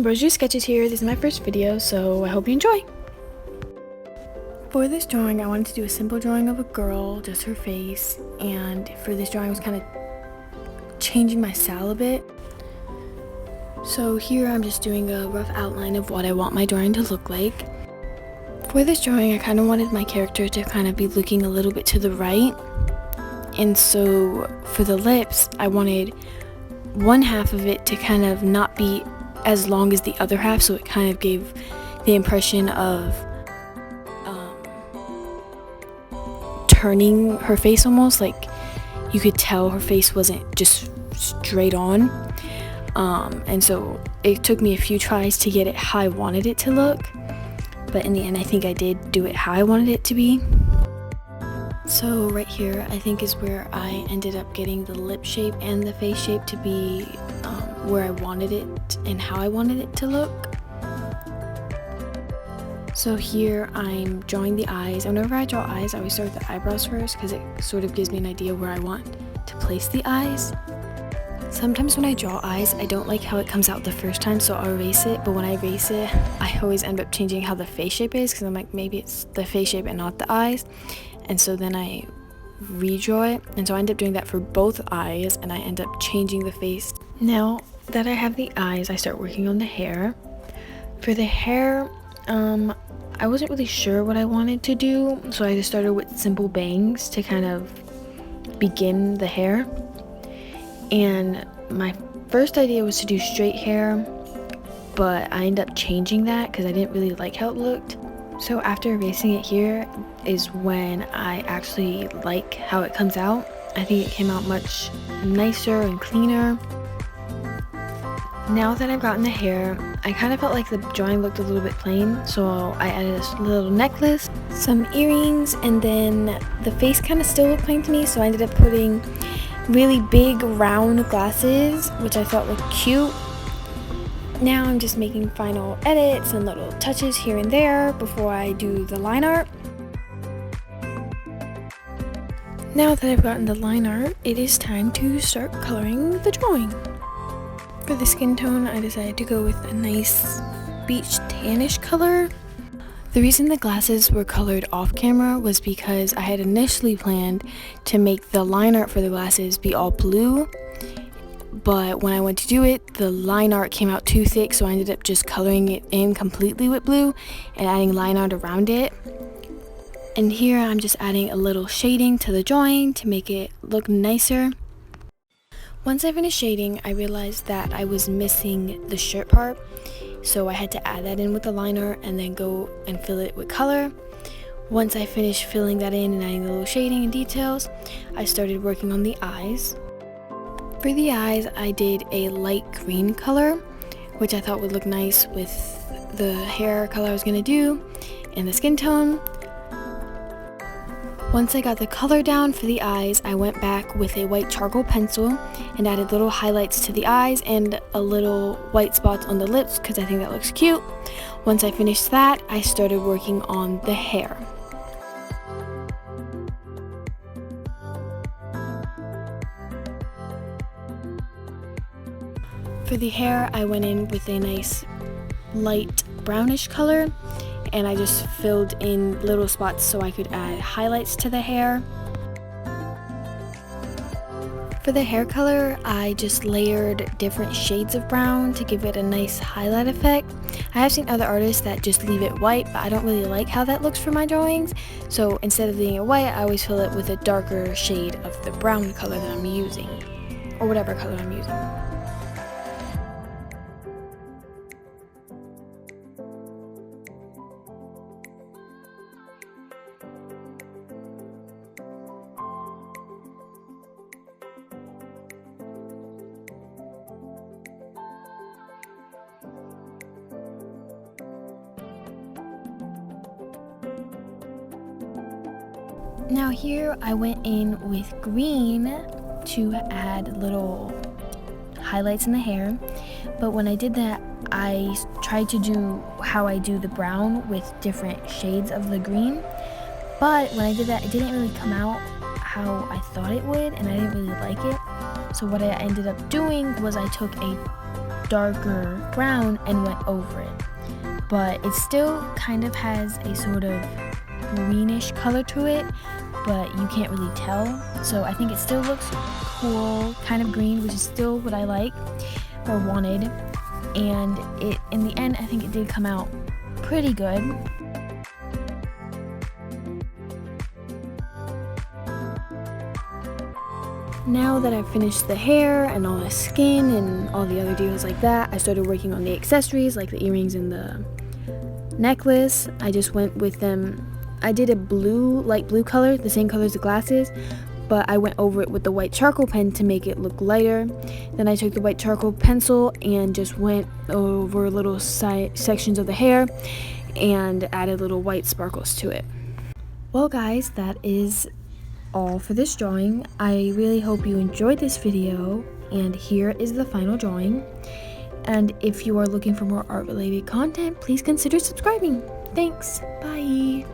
AmbrosiaSketches here. This is my first video, so I hope you enjoy. For this drawing, I wanted to do a simple drawing of a girl, just her face, and for this drawing I was kind of changing my style a bit. So here I'm just doing a rough outline of what I want my drawing to look like. For this drawing, I kind of wanted my character to kind of be looking a little bit to the right, and so for the lips, I wanted one half of it to kind of not be as long as the other half, so it kind of gave the impression of turning her face, almost like you could tell her face wasn't just straight on. And so it took me a few tries to get it how I wanted it to look, but in the end I think I did do it how I wanted it to be. So right here I think is where I ended up getting the lip shape and the face shape to be where I wanted it and how I wanted it to look. So here I'm drawing the eyes. Whenever I draw eyes, I always start with the eyebrows first because it sort of gives me an idea where I want to place the eyes. Sometimes when I draw eyes, I don't like how it comes out the first time, so I'll erase it, but when I erase it, I always end up changing how the face shape is because I'm like, maybe it's the face shape and not the eyes, and so then I redraw it, and so I end up doing that for both eyes, and I end up changing the face. Now that I have the eyes, I start working on the hair. For the hair, I wasn't really sure what I wanted to do, so I just started with simple bangs to kind of begin the hair. And my first idea was to do straight hair, but I ended up changing that because I didn't really like how it looked. So after erasing it here is when I actually like how it comes out. I think it came out much nicer and cleaner. Now that I've gotten the hair, I kind of felt like the drawing looked a little bit plain, so I added a little necklace, some earrings, and then the face kind of still looked plain to me, so I ended up putting really big round glasses, which I thought looked cute. Now I'm just making final edits and little touches here and there before I do the line art. Now that I've gotten the line art, it is time to start coloring the drawing. For the skin tone, I decided to go with a nice beach tannish color. The reason the glasses were colored off camera was because I had initially planned to make the line art for the glasses be all blue, but when I went to do it, the line art came out too thick, so I ended up just coloring it in completely with blue and adding line art around it. And here I'm just adding a little shading to the drawing to make it look nicer. Once I finished shading, I realized that I was missing the shirt part, so I had to add that in with the line art and then go and fill it with color. Once I finished filling that in and adding the little shading and details, I started working on the eyes. For the eyes, I did a light green color, which I thought would look nice with the hair color I was going to do and the skin tone. Once I got the color down for the eyes, I went back with a white charcoal pencil and added little highlights to the eyes and a little white spots on the lips because I think that looks cute. Once I finished that, I started working on the hair. For the hair, I went in with a nice light brownish color, and I just filled in little spots so I could add highlights to the hair. For the hair color, I just layered different shades of brown to give it a nice highlight effect. I have seen other artists that just leave it white, but I don't really like how that looks for my drawings, so instead of leaving it white, I always fill it with a darker shade of the brown color that I'm using, or whatever color I'm using. Now here I went in with green to add little highlights in the hair, but when I did that, I tried to do how I do the brown with different shades of the green, but when I did that, it didn't really come out how I thought it would, and I didn't really like it. So what I ended up doing was I took a darker brown and went over it. But it still kind of has a sort of greenish color to it, but you can't really tell. So I think it still looks cool, kind of green, which is still what I like or wanted. And it, in the end, I think it did come out pretty good. Now that I've finished the hair and all the skin and all the other deals like that, I started working on the accessories like the earrings and the necklace. I just went with them. I did a blue, light blue color, the same color as the glasses, but I went over it with the white charcoal pen to make it look lighter. Then I took the white charcoal pencil and just went over little sections of the hair and added little white sparkles to it. Well guys, that is all for this drawing. I really hope you enjoyed this video, and here is the final drawing. And if you are looking for more art related content, please consider subscribing. Thanks, bye.